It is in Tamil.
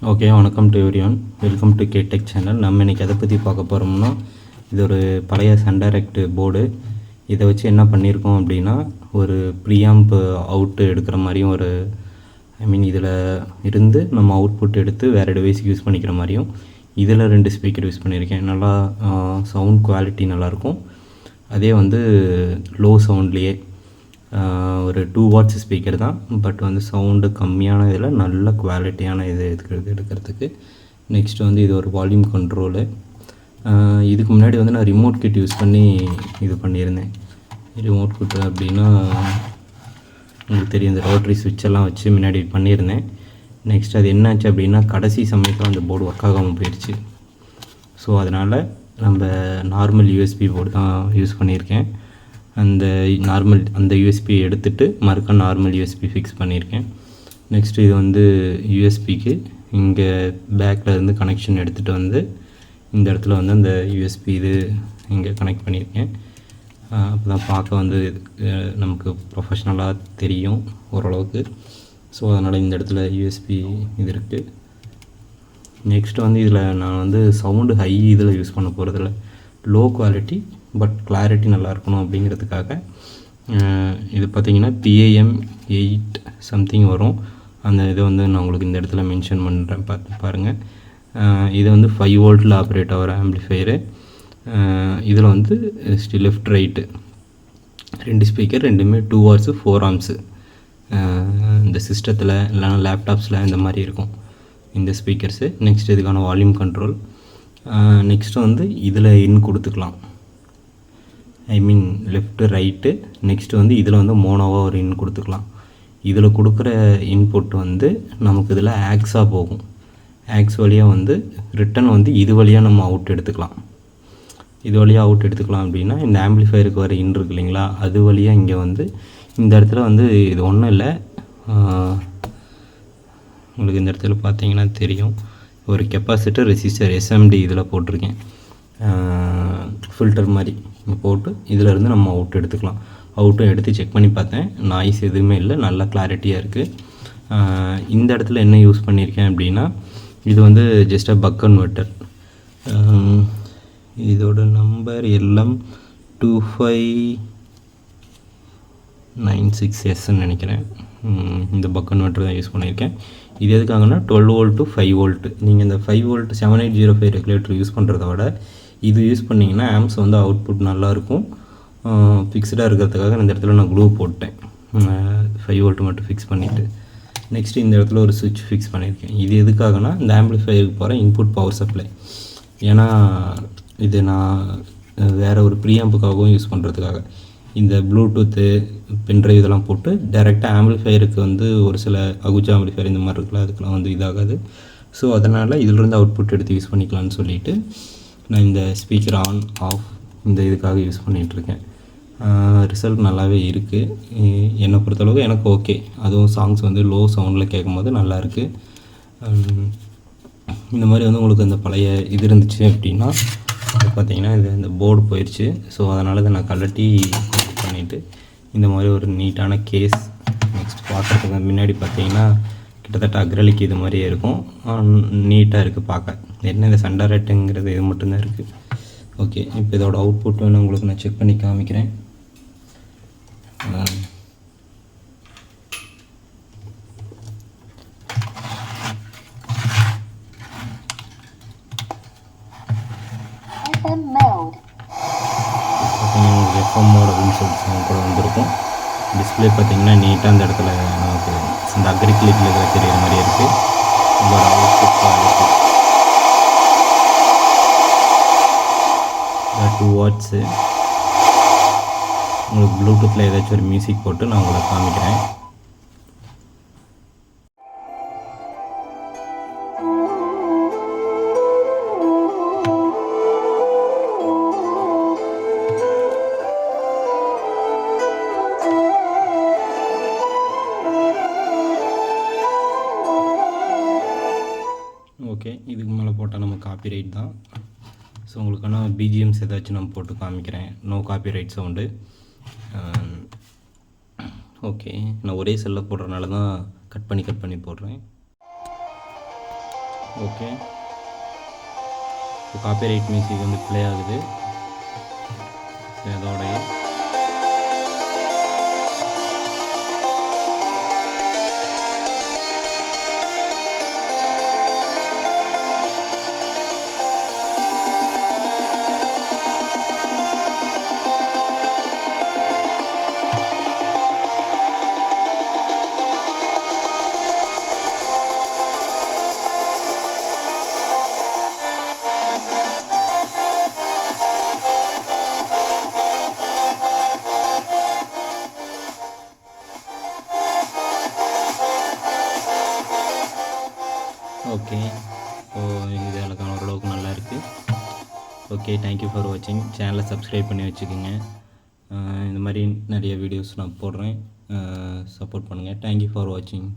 ஓகே, வணக்கம் டு எவ்ரிஒன். வெல்கம் டு கேடெக் சேனல். நம்ம இன்றைக்கி எதை பற்றி பார்க்க போகிறோம்னா, இது ஒரு பழைய சன்டைரக்ட் போர்டு. இதை வச்சு என்ன பண்ணியிருக்கோம் அப்படின்னா, ஒரு ப்ரீஆம்ப் அவுட்டு எடுக்கிற மாதிரியும் இதில் இருந்து நம்ம அவுட்புட் எடுத்து வேறு டிவைஸுக்கு யூஸ் பண்ணிக்கிற மாதிரியும் இதில் 2 ஸ்பீக்கர் யூஸ் பண்ணியிருக்கேன். நல்லா சவுண்ட் குவாலிட்டி நல்லாயிருக்கும். அதே லோ சவுண்ட்லேயே ஒரு 2 வாட்ஸ் ஸ்பீக்கர் தான். பட் சவுண்டு கம்மியான இதில் நல்ல குவாலிட்டியான இது எடுக்கிறதுக்கு. நெக்ஸ்ட் இது ஒரு வால்யூம் கண்ட்ரோலு. இதுக்கு முன்னாடி நான் ரிமோட் கிட் யூஸ் பண்ணி இது பண்ணியிருந்தேன். ரிமோட் கிட் அப்படின்னா உங்களுக்கு தெரியும், இந்த ரோட்டரி சுவிட்செல்லாம் வச்சு முன்னாடி பண்ணியிருந்தேன். நெக்ஸ்ட் அது என்னாச்சு அப்படின்னா, கடைசி சமயத்தில் அந்த போர்டு ஒர்க் ஆகாமல் போயிடுச்சு. ஸோ அதனால் நம்ம நார்மல் யூஎஸ்பி போர்டு தான் யூஸ் பண்ணியிருக்கேன். அந்த யூஎஸ்பி எடுத்துகிட்டு மறுக்க நார்மல் யூஎஸ்பி ஃபிக்ஸ் பண்ணியிருக்கேன். நெக்ஸ்ட்டு இது யூஎஸ்பிக்கு இங்கே பேக்கில் இருந்து கனெக்ஷன் எடுத்துகிட்டு இந்த இடத்துல அந்த யூஎஸ்பி இது இங்கே கனெக்ட் பண்ணியிருக்கேன். அப்போ தான் பார்க்க நமக்கு ப்ரொஃபஷ்னலாக தெரியும் ஓரளவுக்கு. ஸோ அதனால் இந்த இடத்துல யூஎஸ்பி இது இருக்குது. நெக்ஸ்ட் இதில் நான் சவுண்டு ஹை இதில் யூஸ் பண்ண போகிறதில்ல. லோ குவாலிட்டி பட் கிளாரிட்டி நல்லா இருக்கணும் அப்படிங்கிறதுக்காக இது பார்த்திங்கன்னா PAM 8 சம்திங் வரும். அந்த இதை நான் உங்களுக்கு இந்த இடத்துல மென்ஷன் பண்ணுறேன், பாருங்கள். இது 5 வோல்ட்டில் ஆப்ரேட் ஆகிற ஆம்ப்ளிஃபையரு. இதில் ஸ்டில் லெஃப்ட் ரைட்டு 2 ஸ்பீக்கர், ரெண்டுமே 2 வாட்ஸு 4 ஆம்ஸு. இந்த சிஸ்டத்தில் இல்லைனா லேப்டாப்ஸில் இந்த மாதிரி இருக்கும் இந்த ஸ்பீக்கர்ஸு. நெக்ஸ்ட் இதுக்கான வால்யூம் கண்ட்ரோல். நெக்ஸ்ட்டு இதில் இன் கொடுத்துக்கலாம், லெஃப்ட்டு ரைட்டு. நெக்ஸ்ட்டு இதில் மோனோவாக ஒரு இன் கொடுத்துக்கலாம். இதில் கொடுக்குற இன்புட் நமக்கு இதில் ஆக்ஸாக போகும். ஆக்ஸ் வழியாக ரிட்டன் இது வழியாக நம்ம அவுட் எடுத்துக்கலாம். இது வழியாக அவுட் எடுத்துக்கலாம் அப்படின்னா, இந்த ஆம்ப்ளிஃபையருக்கு வர இன் இருக்கு இல்லைங்களா, அது வழியாக இங்கே இந்த இடத்துல இது ஒன்றும் இல்லை. உங்களுக்கு இந்த இடத்துல பார்த்தீங்கன்னா தெரியும், ஒரு கெப்பாசிட்டர் ரெசிஸ்டர் SMD இதில் போட்டிருக்கேன். ஃபில்டர் மாதிரி போட்டு இதிலேருந்து நம்ம அவுட் எடுத்துக்கலாம். அவுட்டும் எடுத்து செக் பண்ணி பார்த்தேன், நாய்ஸ் எதுவுமே இல்லை, நல்லா கிளாரிட்டியாக இருக்குது. இந்த இடத்துல என்ன யூஸ் பண்ணியிருக்கேன் அப்படின்னா, இது ஜஸ்ட் பக் கன்வெர்ட்டர். இதோட நம்பர் LM2596Sன்னு நினைக்கிறேன். இந்த பக் கன்வெர்ட்டர் தான் யூஸ் பண்ணியிருக்கேன். இது எதுக்காகனா 12 வோல்ட் டு 5 வோல்ட்டு. நீங்கள் இந்த 5 வோல்ட் 7805 ரெகுலேட்டர் யூஸ் பண்ணுறத விட இது யூஸ் பண்ணிங்கன்னா ஆம்ஸ் அவுட்புட் நல்லாயிருக்கும். ஃபிக்ஸ்டாக இருக்கிறதுக்காக இந்த இடத்துல நான் க்ளூ போட்டேன், 5 வோல்ட் மட்டும் ஃபிக்ஸ் பண்ணிவிட்டு. நெக்ஸ்ட்டு இந்த இடத்துல ஒரு சுவிட்ச் ஃபிக்ஸ் பண்ணியிருக்கேன். இது எதுக்காகனா இந்த ஆம்ப்ளிஃபையருக்கு போகிற இன்புட் பவர் சப்ளை. ஏன்னா இது நான் வேறு ஒரு ப்ரீஆம்புக்காகவும் யூஸ் பண்ணுறதுக்காக இந்த ப்ளூடூத்து பென்ட்ரைவ் இதெல்லாம் போட்டு டைரெக்டாக ஆம்ப்ளிஃபையருக்கு ஒரு சில அகுஜா ஆம்ப்ளிஃபையர் இந்த மாதிரி இருக்குல்ல, அதுக்கெலாம் இதாகாது. ஸோ அதனால் இதிலிருந்து அவுட்புட் எடுத்து யூஸ் பண்ணிக்கலான்னு சொல்லிவிட்டு நான் இந்த ஸ்பீக்கர் ஆன் ஆஃப் இந்த இதுக்காக யூஸ் பண்ணிகிட்ருக்கேன். ரிசல்ட் நல்லாவே இருக்குது. என்னை பொறுத்தளவுக்கு எனக்கு ஓகே. அதுவும் சாங்ஸ் லோ சவுண்டில் கேட்கும்போது நல்லாயிருக்கு. இந்த மாதிரி உங்களுக்கு அந்த பழைய இது இருந்துச்சு அப்படின்னா பார்த்திங்கன்னா இந்த போர்டு போயிடுச்சு. ஸோ அதனால் இதை நான் கழட்டி பண்ணிவிட்டு இந்த மாதிரி ஒரு நீட்டான கேஸ். நெக்ஸ்ட் பார்க்குறதுக்கு முன்னாடி பார்த்திங்கன்னா கிட்டத்தட்ட அக்ரலிக் இது மாதிரியே இருக்கும். நீட்டாக இருக்குது பார்க்க. என்ன இந்த சண்டரேட்டுங்கிறது இது மட்டும்தான் இருக்குது. ஓகே, இப்போ இதோட அவுட்புட் உங்களுக்கு நான் செக் பண்ணி காமிக்கிறேன். எஃப்எம் மோட் அப்படின்னு சொல்லிட்டு கூட வந்திருக்கும். டிஸ்பிளே பார்த்திங்கன்னா நீட்டாக அந்த இடத்துல நமக்கு இந்த அக்ரிக்லிக்கில் இருக்கிற தெரிகிற மாதிரி இருக்குது. இதோட அவுட்புட் குவாலிட்டி 2 வாட்ஸு. உங்களுக்கு ப்ளூடூத்தில் ஏதாச்சும் ஒரு மியூசிக் போட்டு நான் உங்களுக்கு காமிக்கிறேன். ஓகே, இதுக்கு மேலே போட்டால் நம்ம காப்பிரைட் தான். ஸோ உங்களுக்கான பிஜிஎம்ஸ் ஏதாச்சும் நான் போட்டு காமிக்கிறேன். No copyright sound. ஓகே, நான் ஒரே செல்லில் போடுறதுனால தான் கட் பண்ணி போடுறேன். ஓகே, இப்போ காப்பிரைட் மியூசிக் வந்து ப்ளே ஆகுது. அதோடைய ஓகே. ஸோ இது அதுக்கான ஓரளவுக்கு நல்லா இருக்குது. ஓகே, தேங்க்யூ ஃபார் வாட்சிங். சேனலை சப்ஸ்கிரைப் பண்ணி வச்சுக்கோங்க. இந்த மாதிரி நிறைய வீடியோஸ் நான் போடுறேன். சப்போர்ட் பண்ணுங்கள். தேங்க்யூ ஃபார் வாட்சிங்.